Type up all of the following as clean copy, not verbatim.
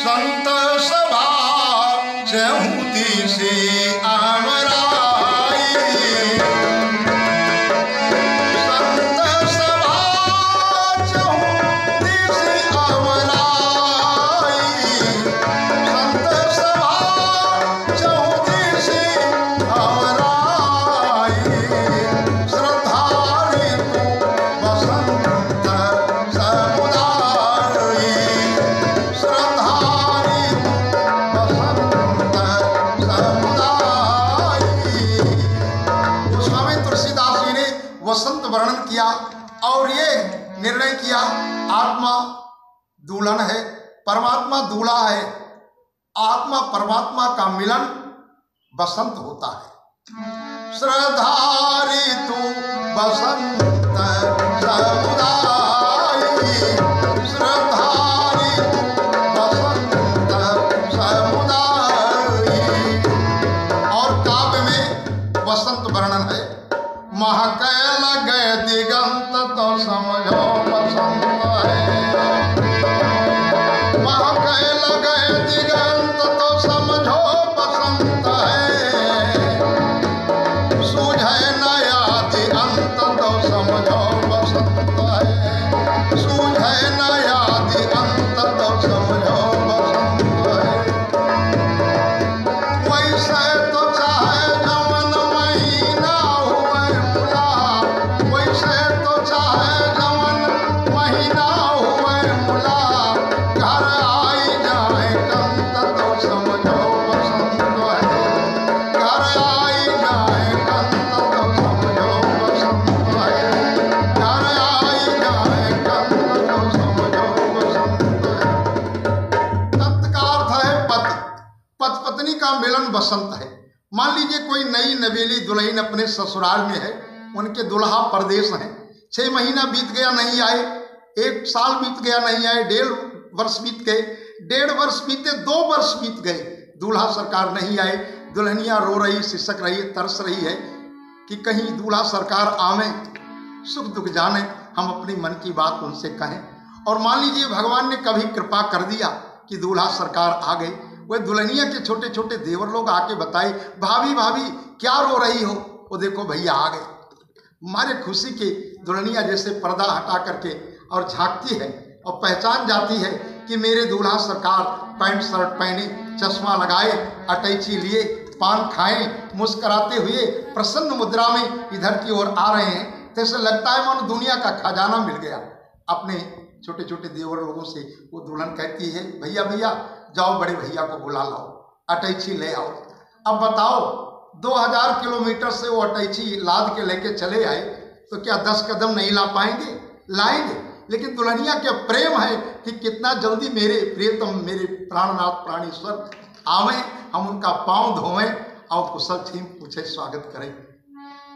संत सभा चहुती से आवराई, संत सभा चहुती से आवराई, संत सभा चहुती से आवराई, श्रद्धारी तू बसंत समुदाई, श्रद्धारी स्वामी तुलसीदास जी ने वसंत वर्णन किया और ये निर्णय किया आत्मा दुल्हन है, परमात्मा दूल्हा है, आत्मा परमात्मा का मिलन बसंत होता है। श्रद्धारी तू बसंत समुदाई, श्रद्धारी तू बसंत समुदाई। और काव्य में वसंत वर्णन है। महके लगे दिगंत तो समझो बसंत है, महके लगे दिगंत तो समझो बसंत है, सूझे न यादि अंत तो समझो बसंत है, सूझे न यादि अंत तो समझो बसंत है। वैसे तो चाहे जवन महीना हुए मुला, वैसे तो चाहे जवन महीना हुए मुला, घर आई जाए कंत तो समझो बसंत है, घर आई जाए कंत तो समझो बसंत है, घर आई जाए कंत तो समझो बसंत है। कंत का अर्थ है पति, पति पत्नी का मिलन बसंत है। मान लीजिए कोई नई नवेली दुल्हन अपने ससुराल में है, उनके दुल्हा परदेश हैं, 6 महीना बीत गया नहीं आए, 1 साल बीत गया नहीं आए, 1.5 वर्ष बीत गए, 1.5 वर्ष बीते 2 वर्ष बीत गए, दूल्हा सरकार नहीं आए। दुल्हनिया रो रही, सिसक रही, तरस रही है कि कहीं दूल्हा सरकार आवे, सुख दुख जाने, हम अपनी मन की बात उनसे कहें। और मान लीजिए भगवान ने कभी कृपा कर दिया कि दूल्हा सरकार आ गए, वह दुल्हनिया के छोटे छोटे देवर लोग आके बताए, भाभी भाभी क्या रो रही हो, वो देखो भैया आ गए। मारे खुशी के दुल्हनिया जैसे पर्दा हटा करके और झांकती है और पहचान जाती है कि मेरे दूल्हा सरकार पैंट शर्ट पहने, चश्मा लगाए, अटैची लिए, पान खाए, मुस्कुराते हुए प्रसन्न मुद्रा में इधर की ओर आ रहे हैं। तो ऐसे लगता है मानो दुनिया का खजाना मिल गया। अपने छोटे छोटे देवर लोगों से वो दुल्हन कहती है, भैया भैया जाओ बड़े भैया को बुला लाओ, अटैची ले आओ। अब बताओ 2000 किलोमीटर से वो अटैची लाद के लेके चले आए तो क्या 10 कदम नहीं ला पाएंगे? लाएंगे। लेकिन दुल्हनिया के प्रेम है कि कितना जल्दी मेरे प्रियतम, मेरे प्राणनाथ प्राणेश्वर आवे, हम उनका पांव धोवें और कुशल छीम पूछे स्वागत करें।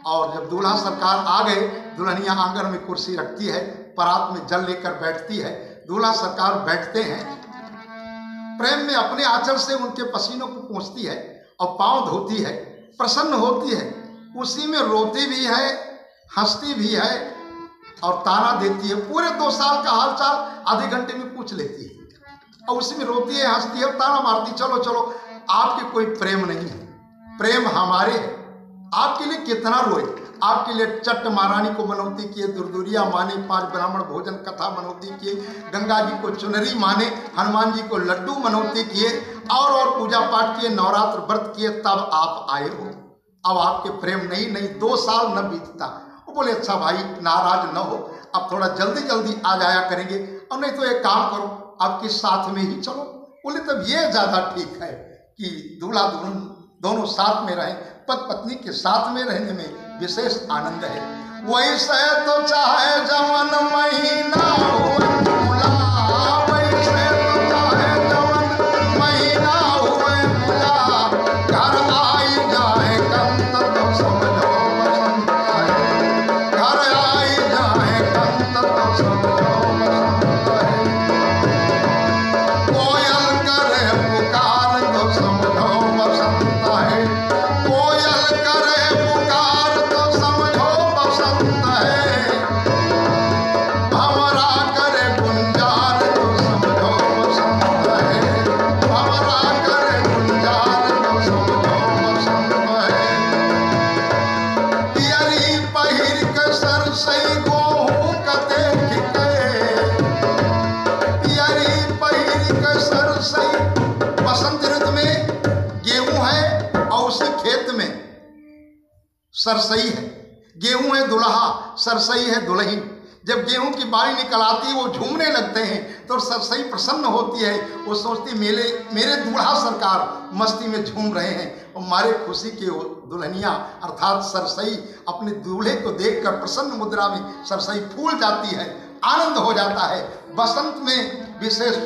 और जब दूल्हा सरकार आ गए, दुल्हनिया आंगन में कुर्सी रखती है, परात में जल लेकर बैठती है, दूल्हा सरकार बैठते हैं, प्रेम में अपने आंचल से उनके पसीनों को पोंछती है और पांव धोती है, प्रसन्न होती है। उसी में रोती भी है, हंसती भी है और ताना देती है। पूरे 2 साल का हालचाल आधे घंटे में पूछ लेती है और उसी में रोती है, हंसती है और ताना मारती, चलो चलो आपके कोई प्रेम नहीं है, प्रेम हमारे है। आपके लिए कितना रोए, आपके लिए चट्ट महारानी को मनौती किए, दुर्दुरिया माने, 5 ब्राह्मण भोजन कथा मनौती किए, गंगा जी को चुनरी माने, हनुमान जी को लड्डू मनौती किए और पूजा पाठ किए, नवरात्र व्रत किए, तब आप आए हो। अब आपके प्रेम नहीं 2 साल न बीतता। वो बोले अच्छा भाई नाराज न हो, अब थोड़ा जल्दी जल्दी आ जाया करेंगे, और नहीं तो एक काम करो आपके साथ में ही चलो। बोले तब ये ज्यादा ठीक है कि दूल्हा दुल्हन दोनों साथ में रहें। पति पत्नी के साथ में रहने में विशेष आनंद है। वैसे तो चाहे जवन महीना हुए मुला, वैसे तो चाहे जवन महीना हुए मुला, घर आई जाए कंत तो समझो बसंत है, घर आई जाए कंत तो समझो बसंत है। कोयल करे पुकार तो समझो बसंत है, कोयल करे पुकार तो समझो बसंत है। सरसई है, गेहूं है दुल्हा, सरसई है दुल्हन। जब गेहूं की बारी निकल आती है वो झूमने लगते हैं तो सरसई प्रसन्न होती है। वो सोचती मेरे दूल्हा सरकार मस्ती में झूम रहे हैं और मारे खुशी के दुल्हनिया अर्थात सरसई अपने दूल्हे को देखकर प्रसन्न मुद्रा में सरसई फूल जाती है, आनंद हो जाता है। बसंत में विशेष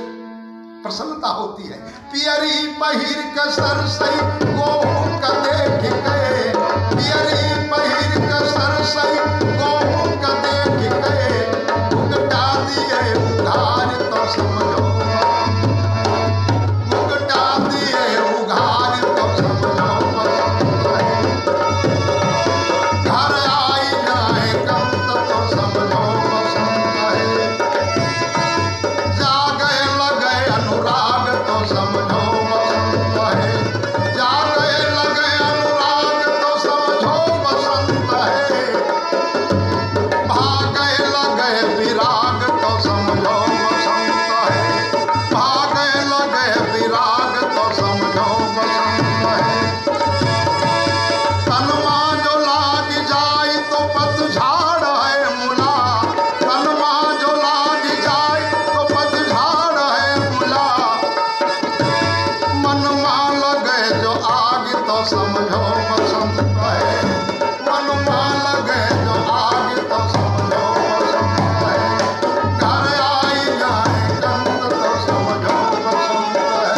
प्रसन्नता होती है। पियरी पहिर के सरसई गोहूं का देख के, पियरी पहिर के सरसई गोहूं का देख के, घुघटा दिए उघार तो समझो, घुघटा दिए उघार तो समझो बसंत है। घर आई जाए कंत तो समझो बसंत है। जागे लगे अनुराग तो समझो बसंत है। जागे लगे अनुराग तो समझो बसंत है। भागे लगे विराग तो समझो बसंत है। भागे लगे विराग तो समझो बसंत है। तनमा जो लाग जाए तो पतझड़ है मुला, तनमा जो लाग जाए तो पतझड़ है मुला। मनमा लगे जो आग तो समझो बसंत है। मनमा लगे जो आग तो समझो बसंत है। घर आई जाए कंत तो समझो बसंत है।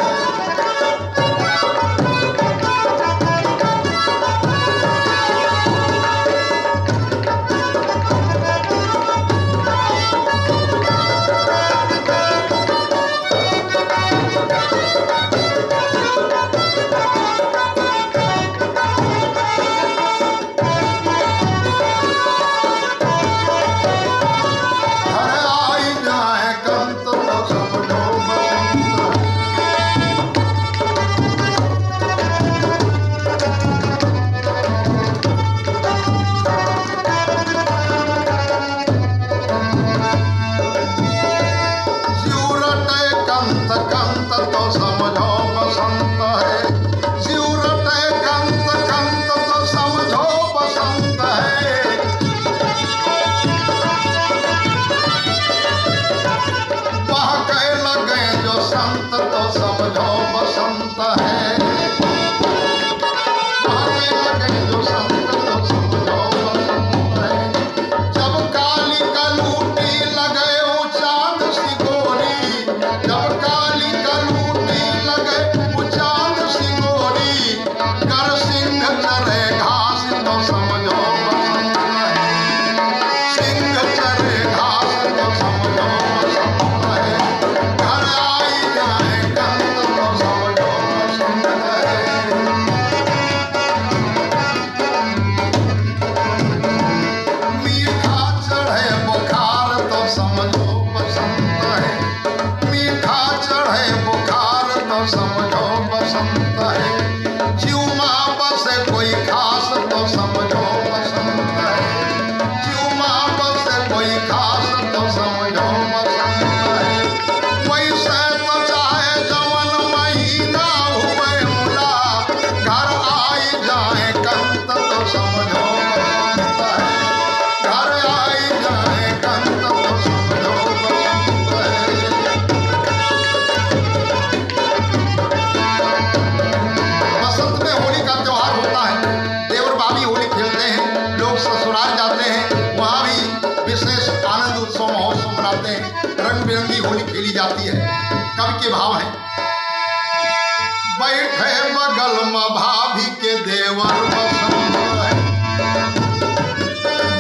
घर आई जाए कंत तो समझो बसंत है। जिउरटे कंत कंत तो समझो बसंत है। जिउरटे कंत कंत तो समझो बसंत है। बहके लगे जो संत तो समझो बसंत है। बहके लगे जो संत तो समझो बसंत है। जब काली कलूटी लगे वो चांद सी गोरी, जब काली कलूटी लगे वो चांद सी गोरी। कर सिंह चरे घास तो समझो बसंत है। सिंह चरे घास तो समझो बसंत है। घर आई जाए कंत तो समझो बसंत है। मीठा चढ़े बुखार तो समझो बसंत है। मीठा चढ़े बुखार तो समझो बसंत है। ज्यूमा बसे कोई खास तो समझो बसंत है। ज्यूमा बसे कोई खास तो समझो बसंत है। वैसे तो चाहे जवन महीना हुए मुला, घर आई जाए कंत तो समझो बसंत है। घर आई जाए कंत तो समझो बसंत है। बसंत में होली का त्योहार होता है। देवर भाभी होली खेलते हैं, लोग ससुराल जाते हैं, वहाँ भी विशेष आनंद उत्सव महोत्सव मनाते हैं। रंग बिरंगी होली खेली जाती है। कवि के भाव हैं। बैठे बगल में भाभी के देवर बसंत है।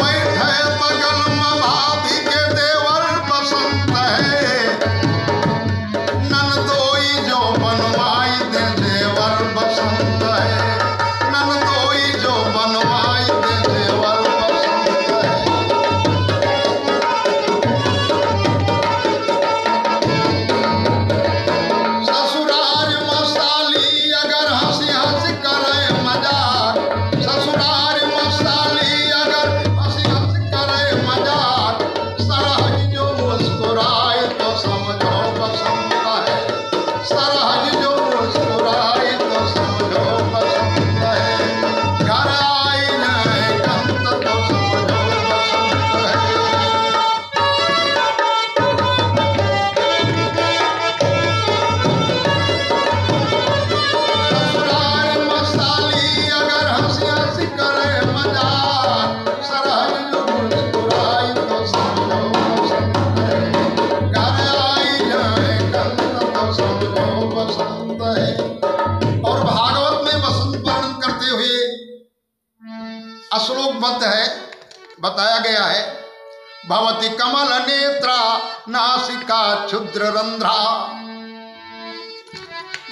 बैठे बगल में भाभी के देवर बसंत है। ननदोई जो बनवाई दे जेवर बसंत है। ननदोई जो बनवाई दे जेवर बसंत है। ससुराल मसाली अगर हंसी हंस करे मजाक, सूत्रबद्ध है, बताया गया है। भवति कमल नेत्रा नासिका क्षुद्र रंध्रा,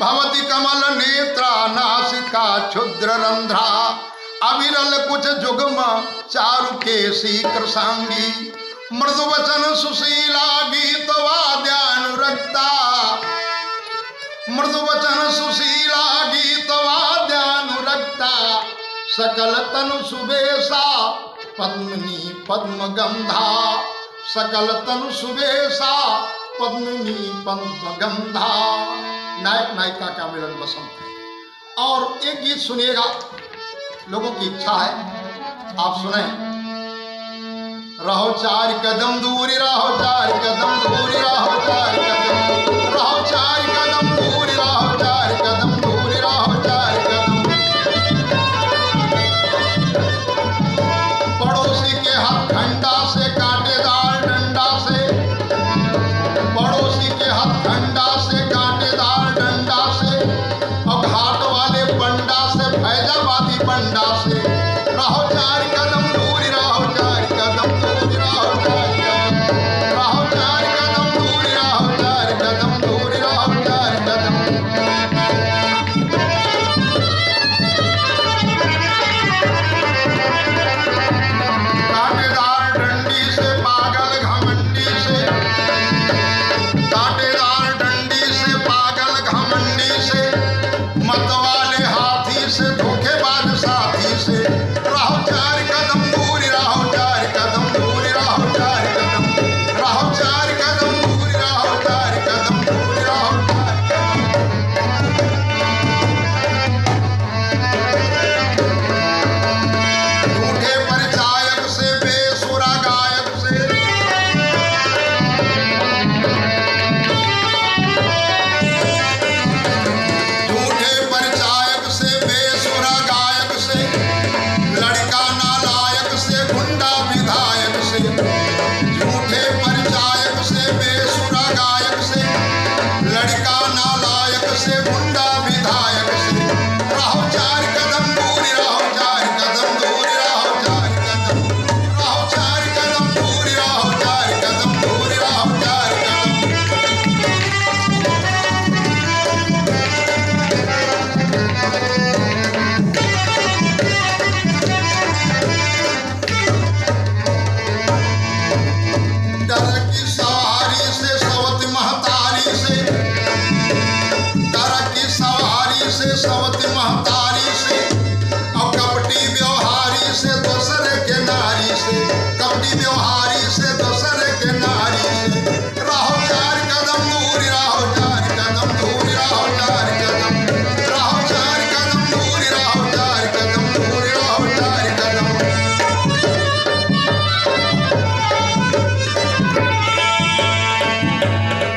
भवति कमल नेत्रा नासिका क्षुद्र रंध्रा, अविरल कुछ जुग्म चारु केसी कृशांगी, मृदु वचन सुशीला गीत वाद्यानुरक्ता, मृदु वचन सुशीला गीत वाद्यानुरक्ता, सकल तनु सुबेशा पद्मिनी पद्म गंधा, सकल तनु सुबेशा पद्मिनी पद्म गंधा। नायक नायिका का मिलन बसंत है। और एक गीत सुनिएगा, लोगों की इच्छा है आप सुने। रहो चार कदम दूरी, रहो चार कदम दूरी, रहो चार कदम, रहो चार कदम दूरी, रहो चार कदम दूरी, रहो चार कदम। पड़ोसी के हाथ ठंडा से कांटेदार डंडा से, पड़ोसी के हाथ ठंडा से कांटेदार डंडा से, और घाट वाले पंडा से फैजाबादी पंडा से, रहो चार कदम दूरी, रहो चार कदम दूरी, रहो चार कदम, रहो चार कदम दूरी, रहो चार कदम दूरी, रहो चार कदम। कांटेदार डंडी से पागल घमंडी से, कांटेदार डंडी से पागल घमंडी से, मतवाले हाथी से धोखेबाज साथी से, रहो चार कदम दूरी, रहो चार कदम दूरी, रहो चार कदम, रहो चार कदम दूरी, रहो चार कदम दूरी, रहो चार कदम। झूठे परिचायक से बेसुरा गायक से, झूठे परिचायक से बेसुरा गायक से, लड़का नालायक से गुंडा विधायक से, झूठे परिचायक से बेसुरा गायक से, लड़का नालायक से गुंडा विधायक से, रहो चार कदम दूरी, रहो चार कदम दूरी, रहो चार कदम, रहो चार कदम दूरी, रहो चार कदम दूरी, रहो चार कदम। डर की सवारी से सवत महतारी से, डर की सवारी से सवत महतारी से, और कपटी व्यवहारी से दूसरे के नारी से, कपटी व्यवहारी से दूसरे के नारी से, रहो चार कदम दूरी, रहो चार कदम दूरी, रहो चार कदम, रहो चार कदम दूरी, रहो चार कदम दूरी, रहो चार कदम।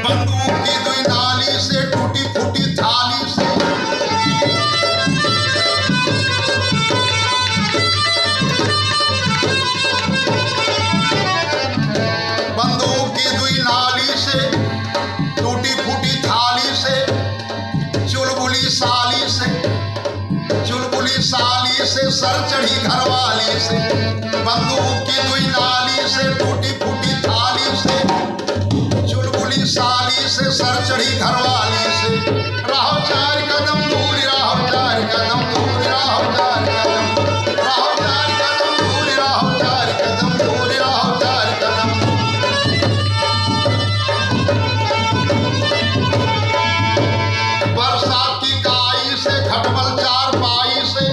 बंदूक की दुई नाली से टूटी फूटी थाली से, बंदूक की दुई नाली से टूटी फूटी थाली से, चुलबुली साली से, चुलबुली साली से सर चढ़ी घरवाली से, बंदूक की दुई नाली से टूटी फूटी थाली से, चुलबुली साली से सर चढ़ी घरवाली से, रहो चार कदम दूरी, रहो चार कदम दूरी, रहो चार कदम, रहो चार कदम दूरी, रहो चार कदम दूरी, रहो चार कदम। बरसात की काई से खटमल चार पाई से,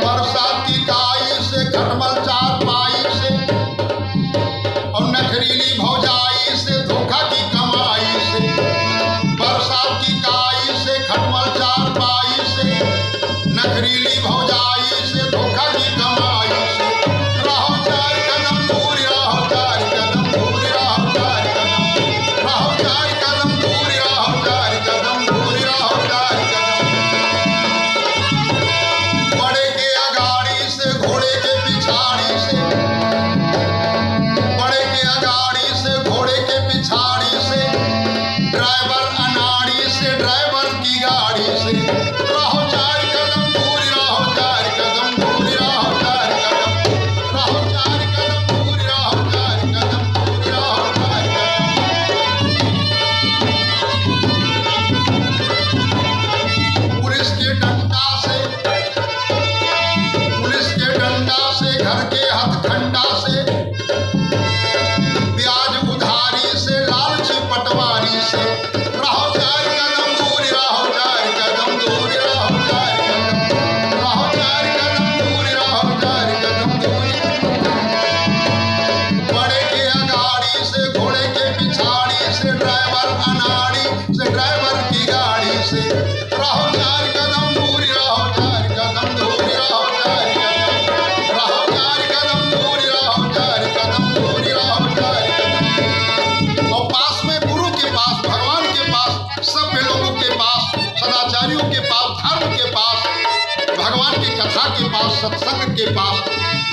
बरसात की काई से खटमल चार पाई से, और नखरीली भौजाई से धोखा की कमाई से, बरसात की काई से खटमल चार पाई से, नखरीली भौजाई से धोखा की कमाई से, रहो चार कदम दूरी, रहो चार कदम दूरी, रहो चार कदम, रहो चार कदम दूरी, रहो चार कदम दूरी, रहो चार कदम। बड़े के अगाड़ी से घोड़े के पिछाड़ी से, बड़े के अगाड़ी से घोड़े के पिछाड़ी से, ड्राइवर अनाड़ी से ड्राइवर की पास, सत्संग के पास,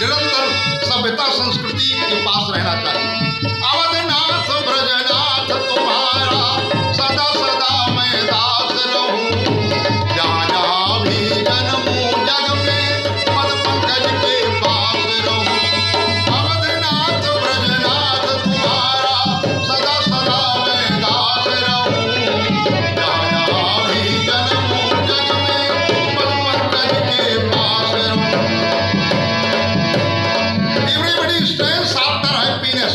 निरंतर सभ्यता संस्कृति के पास रहना चाहिए। अवधनाथ ब्रजनाथ तुम्हारा सदा सदा मैं दास रहूं, जहाँ जहाँ भी जन्मूं जग में पद पंकज के पास रहूं। अवधनाथ ब्रजनाथ तुम्हारा सदा सदा मैं दास रहूं, जहाँ जहाँ भी जन्मूं जग में पद पंकज के पास रहूं। Everybody stands after happiness,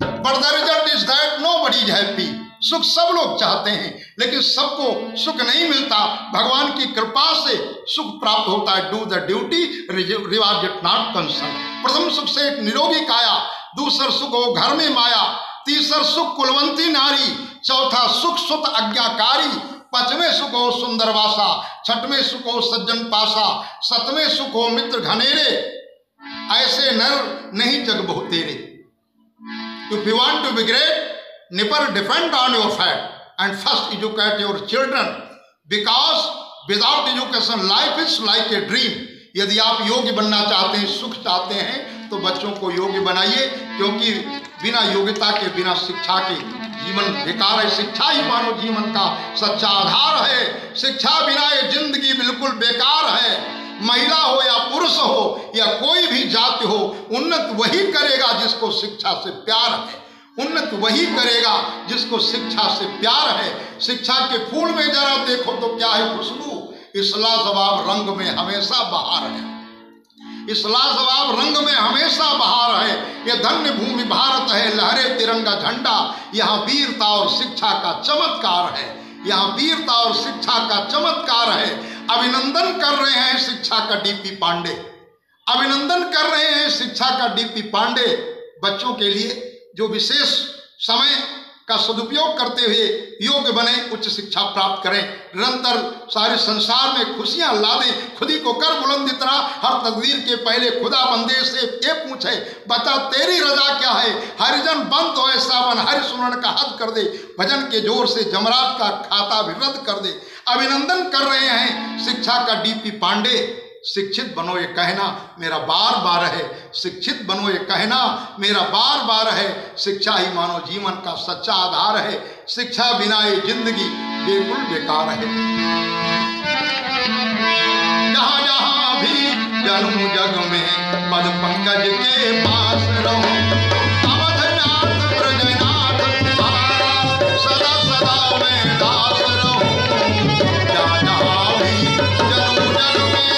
but the result is that nobody is happy. सुख सब लोग चाहते हैं, लेकिन सबको सुख नहीं मिलता। भगवान की कृपा से सुख प्राप्त होता है। डू द ड्यूटी, रिवाज इट नॉट कंसर्न। प्रथम सुख से एक निरोगी काया, दूसर सुख हो घर में माया, तीसर सुख कुलवंती नारी, चौथा सुख सुत आज्ञाकारी, पांचवें सुख हो सुंदर वासा, छठवें सुख हो सज्जन पासा, सतवें सुख हो मित्र घनेरे, ऐसे नर नहीं जग बहु तेरे। If you want to be great, never depend on your fat and first educate your children, because without education life is like a dream. यदि आप योग्य बनना चाहते हैं, सुख चाहते हैं, तो बच्चों को योग्य बनाइए, क्योंकि बिना योग्यता के, बिना शिक्षा के जीवन बेकार है। शिक्षा ही मानव जीवन का सच्चा आधार है। शिक्षा बिना ये जिंदगी बिल्कुल बेकार है। महिला हो या पुरुष हो या कोई भी जाति हो, उन्नत वही करेगा जिसको शिक्षा से प्यार है। उन्नत वही करेगा जिसको शिक्षा से प्यार है। शिक्षा के फूल में जरा देखो तो क्या है खुशबू, इस लाजवाब रंग में हमेशा बहार है। इस लाजवाब रंग में हमेशा बहार है। ये धन्य भूमि भारत है, लहरे तिरंगा झंडा, यहाँ वीरता और शिक्षा का चमत्कार है। यहाँ वीरता और शिक्षा का चमत्कार है। अभिनंदन कर रहे हैं शिक्षा का डीपी पांडे, अभिनंदन कर रहे हैं शिक्षा का डीपी पांडे। बच्चों के लिए जो विशेष समय का सदुपयोग करते हुए योग्य बने, उच्च शिक्षा प्राप्त करें, निरंतर सारे संसार में खुशियां ला दें। खुदी को कर बुलंद इतना, हर तकदीर के पहले खुदा बंदे से ये पूछे, बता तेरी रजा क्या है। हरिजन बंद हो ऐसा बन, हरि सुमरण का हद कर दे, भजन के जोर से जमरात का खाता भी रद्द कर दे। अभिनंदन कर रहे हैं शिक्षा का डीपी पांडे। शिक्षित बनो ये कहना मेरा बार बार है, शिक्षित बनो ये कहना मेरा बार बार है। शिक्षा ही मानव जीवन का सच्चा आधार है। शिक्षा बिना ये जिंदगी बिल्कुल बेकार है। जहाँ जहाँ भी जन्म जग में पद पंकज के पास रहूं, अवधनाथ ब्रजनाथ तुम्हारा सदा सदा मैं दास रहूं, जहाँ जहाँ भी जन्म जग में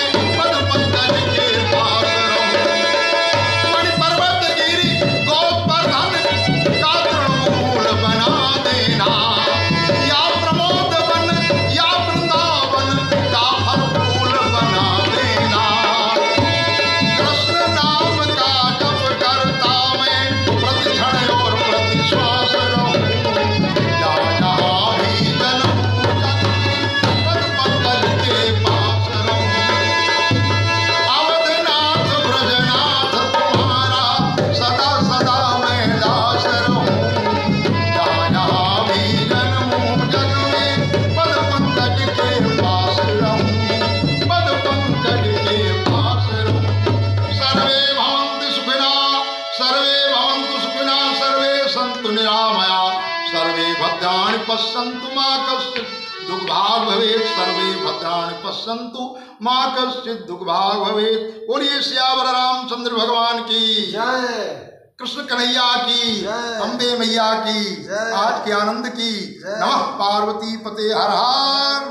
पश्यन्तु मां कश्चित् दुर्भाग् भवेत्। सर्वे भद्राणि पश्यन्तु मां कश्चित् दुर्भाग् भवेत्। बोलिए सियावर रामचंद्र भगवान की जय, कृष्ण कन्हैया की, अम्बे मैया की, आज के आनंद की। नमः पार्वती पते हर हर।